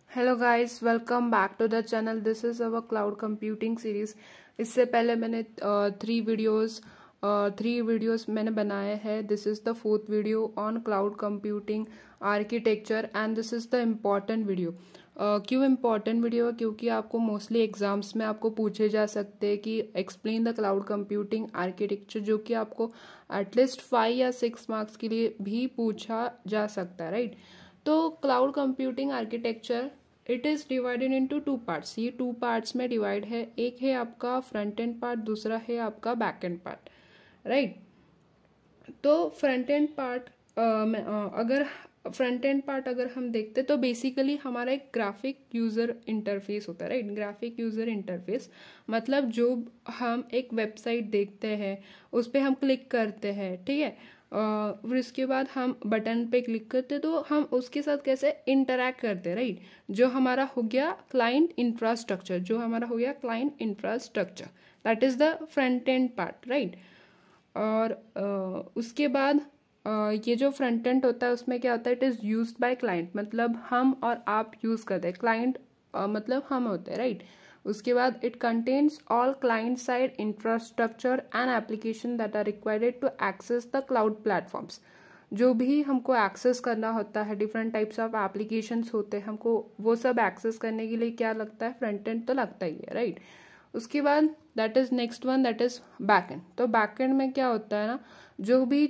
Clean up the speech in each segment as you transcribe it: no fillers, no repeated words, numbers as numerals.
Hello guys, welcome back to the channel. This is our cloud computing series. इससे पहले मैंने three videos मैंने बनाए हैं। This is the fourth video on cloud computing architecture and this is the important video. क्यों important video है? क्योंकि आपको मोस्टली एग्जाम्स में आपको पूछे जा सकते हैं कि explain the cloud computing architecture, जो कि आपको एटलीस्ट 5 या 6 मार्क्स के लिए भी पूछा जा सकता है, राइट? तो cloud computing architecture it is divided into two parts. ये टू पार्ट्स में डिवाइड है। एक है आपका फ्रंट एंड पार्ट, दूसरा है आपका बैक एंड पार्ट, राइट? तो फ्रंट एंड पार्ट अगर हम देखते तो बेसिकली हमारा एक ग्राफिक यूज़र इंटरफेस होता है, राइट? ग्राफिक यूज़र इंटरफेस मतलब जो हम एक वेबसाइट देखते हैं, उस पर हम क्लिक करते हैं, ठीक है? फिर उसके बाद हम बटन पे क्लिक करते तो हम उसके साथ कैसे इंटरैक्ट करते हैं, राइट? जो हमारा हो गया client infrastructure, that is the front end part, right? और उसके बाद ये जो फ्रंट एंड होता है उसमें क्या होता है, it is used by client, मतलब हम और आप यूज़ करते हैं। क्लाइंट मतलब हम होते हैं, राइट? उसके बाद it contains all client side infrastructure and application that are required to access the cloud platforms. जो भी हमको एक्सेस करना होता है, डिफरेंट टाइप्स ऑफ एप्लीकेशंस होते हैं, हमको वो सब एक्सेस करने के लिए क्या लगता है, फ्रंट एंड तो लगता ही है, राइट? उसके बाद that is next one, that is back end. तो बैक एंड में क्या होता है ना, जो भी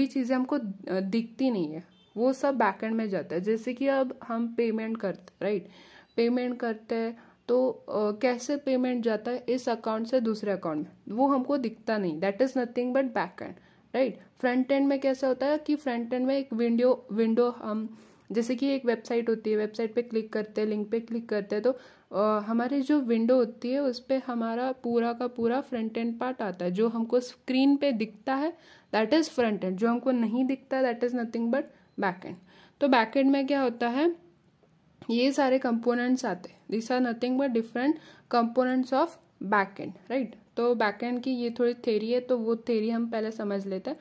चीज़ें हमको दिखती नहीं है वो सब बैक एंड में जाता है। जैसे कि अब हम पेमेंट करते हैं, राइट? पेमेंट करते हैं तो कैसे पेमेंट जाता है इस अकाउंट से दूसरे अकाउंट में, वो हमको दिखता नहीं, that is nothing but back end, right? Front end में कैसा होता है कि फ्रंट एंड में एक विंडो हम जैसे कि एक वेबसाइट होती है, वेबसाइट पे क्लिक करते हैं, लिंक पे क्लिक करते हैं, तो हमारी जो विंडो होती है उस पर हमारा पूरा का पूरा फ्रंट एंड पार्ट आता है। जो हमको स्क्रीन पे दिखता है दैट इज फ्रंट एंड, जो हमको नहीं दिखता that is nothing but back end. तो बैक एंड में क्या होता है, ये सारे कंपोनेंट्स आते हैं, this are nothing but different components of back end, right? तो बैक एंड की ये थोड़ी थ्योरी है, तो वो थ्योरी हम पहले समझ लेते हैं।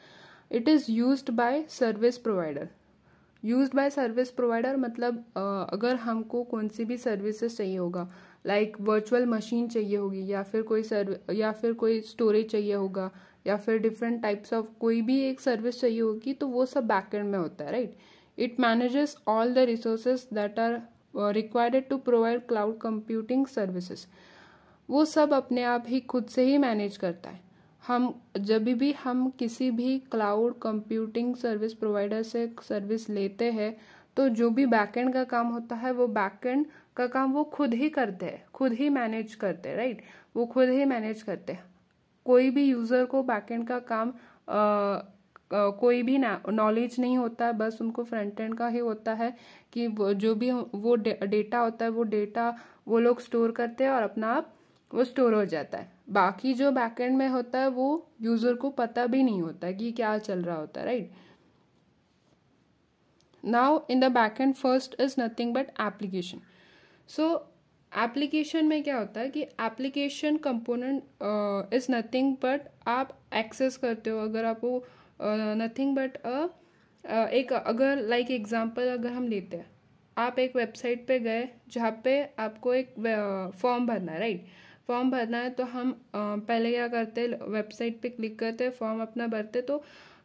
It is used by service provider. Used by service provider मतलब अगर हमको कौन सी भी सर्विसेज चाहिए होगा, लाइक वर्चुअल मशीन चाहिए होगी, या फिर कोई स्टोरेज चाहिए होगा, या फिर डिफरेंट टाइप्स ऑफ कोई भी एक सर्विस चाहिए होगी, तो वो सब बैकएंड में होता है, right? It manages all the resources that are required to provide cloud computing services. वो सब अपने आप ही खुद से ही मैनेज करता है। हम जब भी हम किसी भी क्लाउड कंप्यूटिंग सर्विस प्रोवाइडर से सर्विस लेते हैं, तो जो भी बैकएंड का काम होता है वो बैकएंड का काम वो खुद ही करते हैं, खुद ही मैनेज करते हैं, राइट? वो खुद ही मैनेज करते हैं। कोई भी यूज़र को बैकएंड का काम कोई भी नॉलेज नहीं होता है, बस उनको फ्रंट एंड का ही होता है कि जो भी वो डेटा होता है वो डेटा वो लोग स्टोर करते हैं और अपना आप वो स्टोर हो जाता है। बाकी जो बैकएंड में होता है वो यूजर को पता भी नहीं होता है कि क्या चल रहा होता है, right? Now in the backend first is nothing but application. So application में क्या होता है कि application component is nothing but आप एक्सेस करते हो। अगर आपको नथिंग बट एक अगर लाइक एग्जांपल अगर हम लेते हैं, आप एक वेबसाइट पे गए जहाँ पे आपको एक फॉर्म भरना है, राइट? फॉर्म भरना है तो हम पहले क्या करते हैं, वेबसाइट पे क्लिक करते हैं, फॉर्म अपना भरते, तो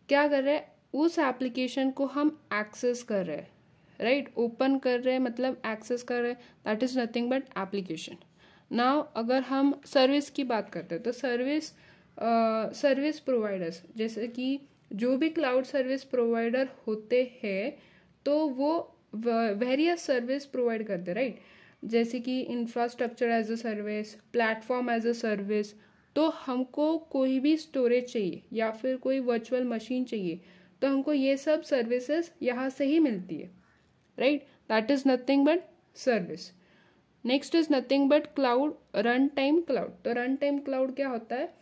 क्या कर रहे हैं, उस एप्लीकेशन को हम एक्सेस कर रहे हैं, राइट? ओपन कर रहे हैं मतलब एक्सेस कर रहे हैं, that is nothing but application. Now अगर हम सर्विस की बात करते हैं तो सर्विस प्रोवाइडर्स, जैसे कि जो भी क्लाउड सर्विस प्रोवाइडर होते हैं तो वो वेरियस सर्विस प्रोवाइड करते हैं, राइट? जैसे कि infrastructure as a service, platform as a service. तो हमको कोई भी स्टोरेज चाहिए या फिर कोई वर्चुअल मशीन चाहिए तो हमको ये सब सर्विसेज यहाँ से ही मिलती है, right? That is nothing but service. Next is nothing but cloud, run time cloud. तो रन टाइम क्लाउड क्या होता है,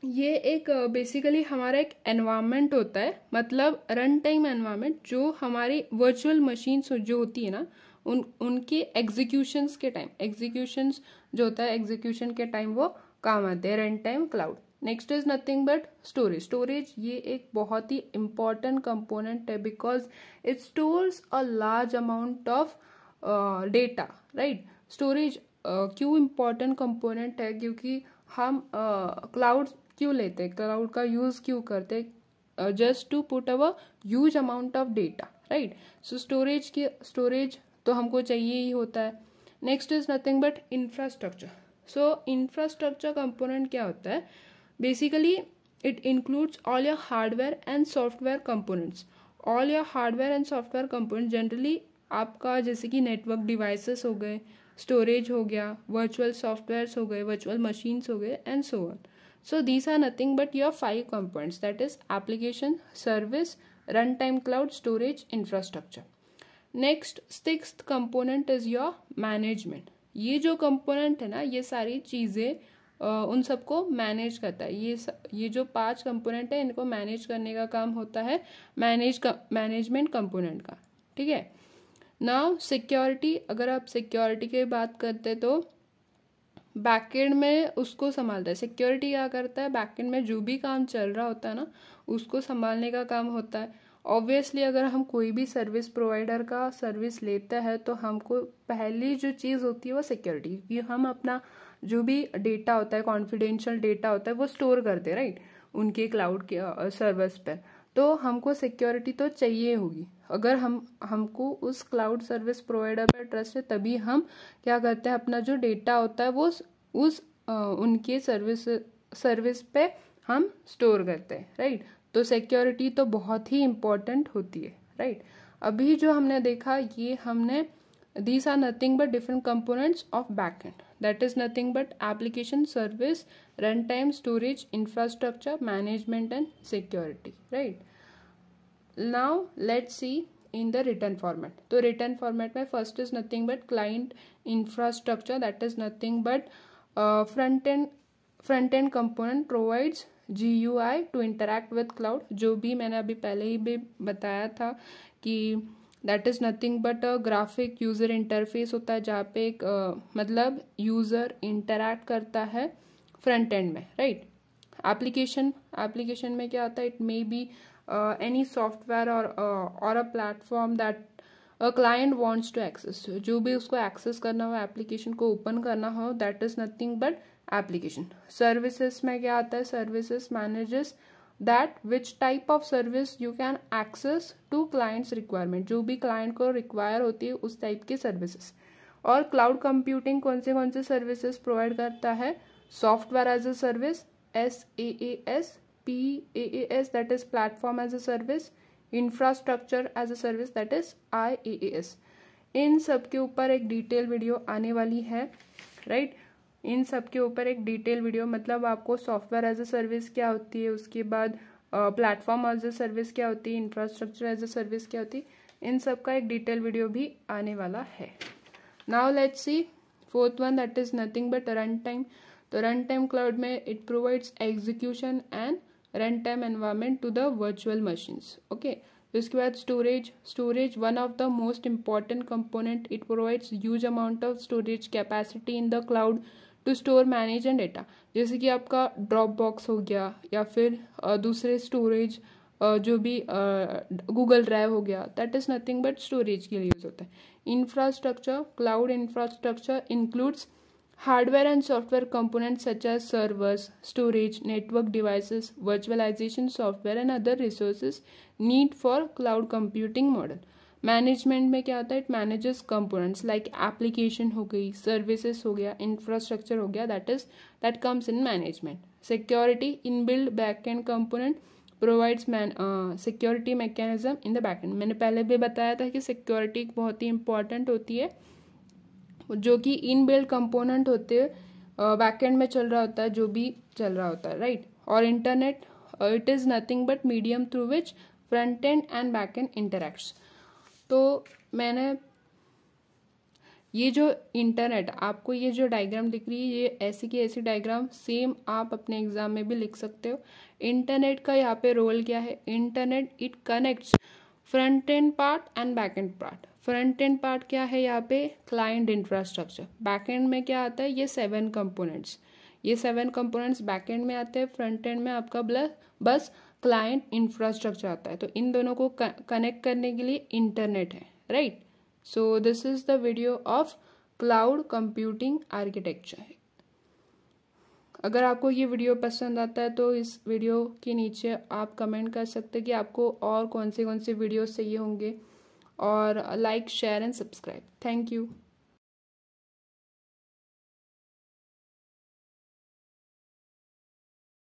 ये एक बेसिकली हमारा एक एनवायरनमेंट होता है, मतलब रन टाइम एनवायरनमेंट जो हमारी वर्चुअल मशीन्स जो होती है ना, उनके एग्जीक्यूशंस के टाइम, एग्जीक्यूशंस जो होता है एग्जीक्यूशन के टाइम वो काम आते हैं, run time cloud. Next is nothing but storage. Storage ये एक बहुत ही इम्पॉर्टेंट कंपोनेंट है because it stores a large amount of data, right. Storage क्यों इम्पॉर्टेंट कंपोनेंट है, क्योंकि हम क्लाउड क्यों लेते हैं, क्लाउड का यूज क्यों करते हैं, just to put our huge amount of data, right. So storage तो हमको चाहिए ही होता है. Next is nothing but infrastructure. So infrastructure component क्या होता है, basically it includes all your hardware and software components. All your hardware and software component generally आपका जैसे कि नेटवर्क डिवाइसेस हो गए, स्टोरेज हो गया, वर्चुअल सॉफ्टवेयर्स हो गए, वर्चुअल मशीन्स हो गए and so on. So these are nothing but your 5 components, that is application, service, runtime cloud, storage, infrastructure. Next, sixth component is your management. ये जो component है ना, ये सारी चीज़ें उन सबको मैनेज करता है. ये जो 5 कंपोनेंट है इनको मैनेज करने का काम होता है मैनेजमेंट कंपोनेंट का. ठीक है. नाउ सिक्योरिटी, अगर आप सिक्योरिटी की बात करते तो बैकएंड में उसको संभालता है. सिक्योरिटी क्या करता है, बैकएंड में जो भी काम चल रहा होता है ना उसको संभालने का काम होता है. ऑब्वियसली अगर हम कोई भी सर्विस प्रोवाइडर का सर्विस लेते हैं तो हमको पहली जो चीज़ होती है वो सिक्योरिटी, क्योंकि हम अपना जो भी डेटा होता है, कॉन्फिडेंशियल डेटा होता है, वो स्टोर करते हैं, राइट, उनके क्लाउड के सर्वर्स पर. तो हमको सिक्योरिटी तो चाहिए होगी. अगर हमको उस क्लाउड सर्विस प्रोवाइडर पर ट्रस्ट है तभी हम क्या करते हैं, अपना जो डेटा होता है वो उनके सर्विस पे हम स्टोर करते हैं, राइट. तो सिक्योरिटी तो बहुत ही इम्पोर्टेंट होती है, राइट. अभी जो हमने देखा ये हमने these are nothing but different components of backend, that is nothing but application, service, runtime, storage, infrastructure, management and security, right. Now let's see in the written format. तो written format में first is nothing but client infrastructure, that is nothing but front end component provides GUI to interact with cloud. जो भी मैंने अभी पहले ही भी बताया था कि that is nothing but a graphic user interface होता है जहाँ पे एक मतलब यूज़र इंटरैक्ट करता है फ्रंट एंड में, राइट. एप्लीकेशन में क्या होता है, it may be any software और a platform that a client wants to access. जो भी उसको एक्सेस करना हो, एप्लीकेशन को ओपन करना हो, that is nothing but application. Services में क्या आता है, services manages that which type of service you can access to clients requirement. जो भी client को require होती है उस type की services. और cloud computing कौन से services provide करता है, software as a service, SaaS, PaaS that is platform as a service, infrastructure as a service that is IaaS. इन सब के ऊपर एक डिटेल वीडियो आने वाली है, राइट. इन सब के ऊपर एक डिटेल वीडियो, मतलब आपको सॉफ्टवेयर एज अ सर्विस क्या होती है, उसके बाद प्लेटफॉर्म एज अ सर्विस क्या होती है, इंफ्रास्ट्रक्चर एज अ सर्विस क्या होती है, इन सब का एक डिटेल वीडियो भी आने वाला है. Now let's see fourth one, that is nothing but run time. तो रन टाइम क्लाउड में it provides execution and run time environment to the virtual machines. Okay. उसके बाद storage one of the most important component. It provides huge amount of storage capacity in the cloud to store manage and data. जैसे कि आपका drop box हो गया या फिर दूसरे स्टोरेज जो भी गूगल ड्राइव हो गया, that is nothing but storage के लिए यूज होता है. Infrastructure, cloud infrastructure includes hardware and software components such as servers, storage, network devices, virtualization software and other resources need for cloud computing model. Management में क्या होता है, it manages components like application हो गई, services हो गया, infrastructure हो गया, that comes in management. Security, inbuilt backend component provides security mechanism in the backend. मैंने पहले भी बताया था कि सिक्योरिटी बहुत ही इंपॉर्टेंट होती है, जो कि इनबिल्ड कंपोनेंट होते हैं बैकएंड में चल रहा होता है, जो भी चल रहा होता है, राइट. और internet, it is nothing but medium through which front end and backend interacts. तो मैंने ये जो इंटरनेट, आपको ये जो डायग्राम दिख रही है, ये ऐसी की ऐसी डायग्राम सेम आप अपने एग्जाम में भी लिख सकते हो. इंटरनेट का यहाँ पे रोल क्या है, internet it connects front end part and back and part. Front end part क्या है यहाँ पे, क्लाइंट इंफ्रास्ट्रक्चर. बैक एंड में क्या आता है, ये 7 कंपोनेंट्स. ये 7 कंपोनेंट्स बैक एंड में आते हैं, फ्रंट एंड में आपका बस क्लाइंट इंफ्रास्ट्रक्चर आता है। तो इन दोनों को कनेक्ट करने के लिए इंटरनेट है, right. So this is the video of cloud computing architecture. अगर आपको ये वीडियो पसंद आता है तो इस वीडियो के नीचे आप कमेंट कर सकते हैं कि आपको और कौन से वीडियोस चाहिए होंगे, और like share and subscribe. Thank you.